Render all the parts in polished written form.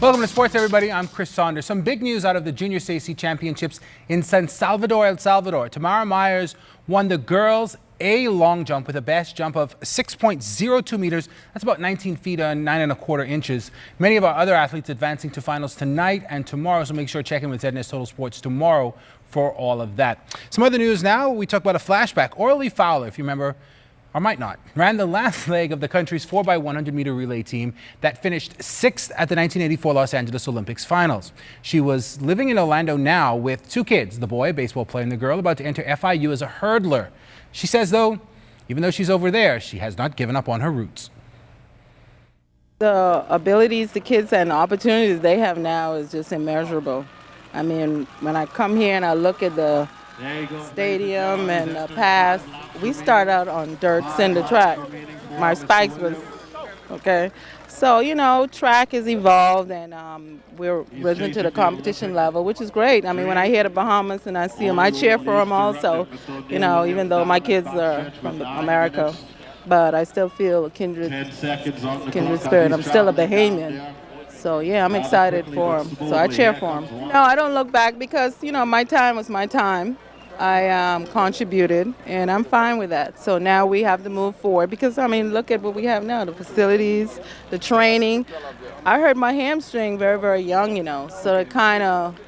Welcome to Sports, everybody. I'm Chris Saunders. Some big news out of the Junior SAC Championships in San Salvador, El Salvador. Tamara Myers won the girls' A long jump with a best jump of 6.02 meters. That's about 19 feet and 9.25 inches. Many of our other athletes advancing to finals tonight and tomorrow, so make sure to check in with ZNS Total Sports tomorrow for all of that. Some other news now. We talk about a flashback. Orly Fowler, if you remember, or might not, ran the last leg of the country's 4x100 meter relay team that finished 6th at the 1984 Los Angeles Olympics finals. She was living in Orlando now with 2 kids, the boy, a baseball player, and the girl, about to enter FIU as a hurdler. She says, though, even though she's over there, she has not given up on her roots. The abilities the kids and opportunities they have now is just immeasurable. I mean, when I come here and I look at the stadium and the past, we start out on dirt, cinder track. My spikes was, okay. So, you know, track has evolved and we're risen to the competition level, which is great. I mean, when I hear the Bahamas and I see them, I cheer for them also, you know, even though my kids are from America. But I still feel a kindred spirit. I'm still a Bahamian. So, yeah, I'm excited for them. So I cheer for them. No, I don't look back because, you know, my time was my time. I contributed, and I'm fine with that. So now we have to move forward because, I mean, look at what we have now, the facilities, the training. I hurt my hamstring very, very young, you know, so it kind of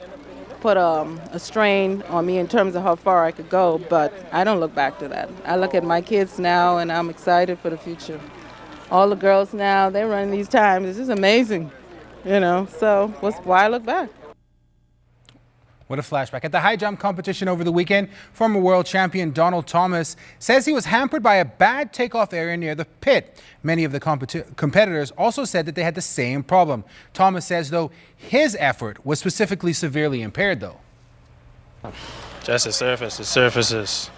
put a strain on me in terms of how far I could go, but I don't look back to that. I look at my kids now, and I'm excited for the future. All the girls now, they're running these times. It's just amazing, you know, so why look back? What a flashback. At the high jump competition over the weekend, former world champion Donald Thomas says he was hampered by a bad takeoff area near the pit. Many of the competitors also said that they had the same problem. Thomas says, though, his effort was specifically severely impaired, though. Just the surface. The surface isn't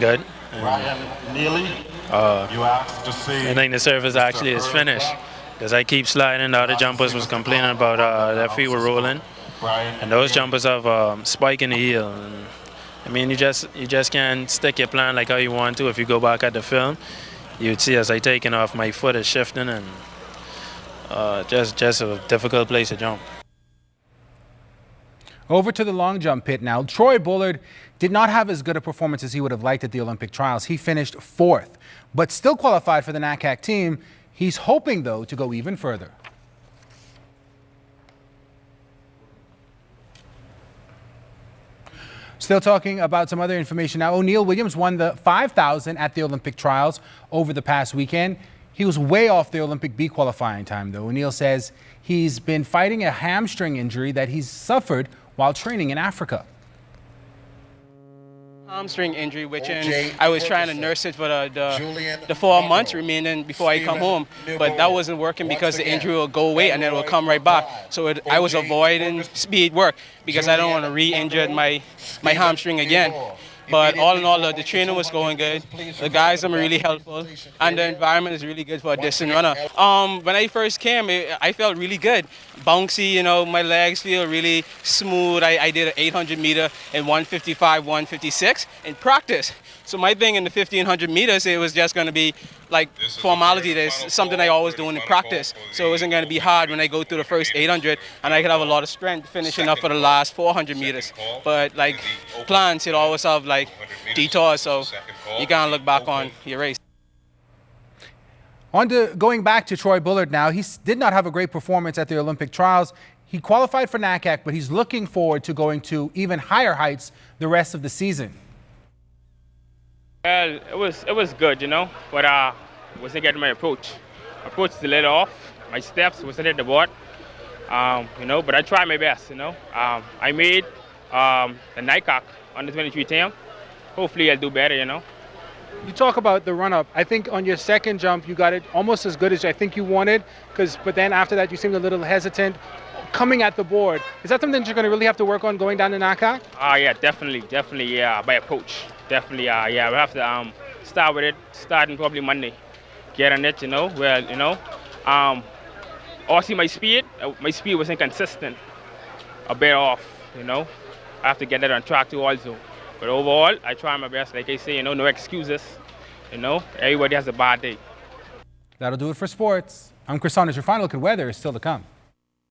good. I think the surface actually is finished because I keep sliding. The other jumpers was complaining about their feet were rolling. And those jumpers have spike in the heel. And, I mean, you just can't stick your plan like how you want to. If you go back at the film, you'd see as I taking off, my foot is shifting, and just a difficult place to jump. Over to the long jump pit now. Troy Bullard did not have as good a performance as he would have liked at the Olympic trials. He finished 4th, but still qualified for the NACAC team. He's hoping, though, to go even further. Still talking about some other information now. O'Neal Williams won the 5,000 at the Olympic trials over the past weekend. He was way off the Olympic B qualifying time, though. O'Neal says he's been fighting a hamstring injury that he's suffered while training in Africa. Hamstring injury, which I was trying to nurse it for the 4 months remaining before I come home, but that wasn't working because the injury will go away and then it will come right back. So I was avoiding speed work because I don't want to re-injure my hamstring again. But all in all, the training was going good. The guys are really helpful, and the environment is really good for a distant runner. When I first came, I felt really good. Bouncy, you know, my legs feel really smooth. I did an 800 meter in 155, 156 in practice. So my thing in the 1,500 meters, it was just going to be like formality. There's something I always do in practice. So it wasn't going to be hard when I go through the first 800, and I could have a lot of strength finishing up for the last 400 meters. But like plans, it always have like detours, so you can't look back on your race. Going back to Troy Bullard now, he did not have a great performance at the Olympic trials. He qualified for NACAC, but he's looking forward to going to even higher heights the rest of the season. Well, it was good, you know, but wasn't getting my approach. Approach is a little off. My steps wasn't at the board, you know, but I tried my best, you know. I made the NICAC on the 23 team. Hopefully I'll do better, you know. You talk about the run-up. I think on your second jump, you got it almost as good as I think you wanted, but then after that, you seemed a little hesitant coming at the board. Is that something that you're going to really have to work on going down to NACAC? Yeah, definitely, yeah, by approach. Definitely, yeah, we'll have to start with it, starting probably Monday. Get on it, you know, well, you know. Also, my speed was inconsistent, a bit off, you know. I have to get that on track too also. But overall, I try my best. Like I say, no excuses. Everybody has a bad day. That'll do it for sports. I'm Chris Saunders. Your final look at weather is still to come.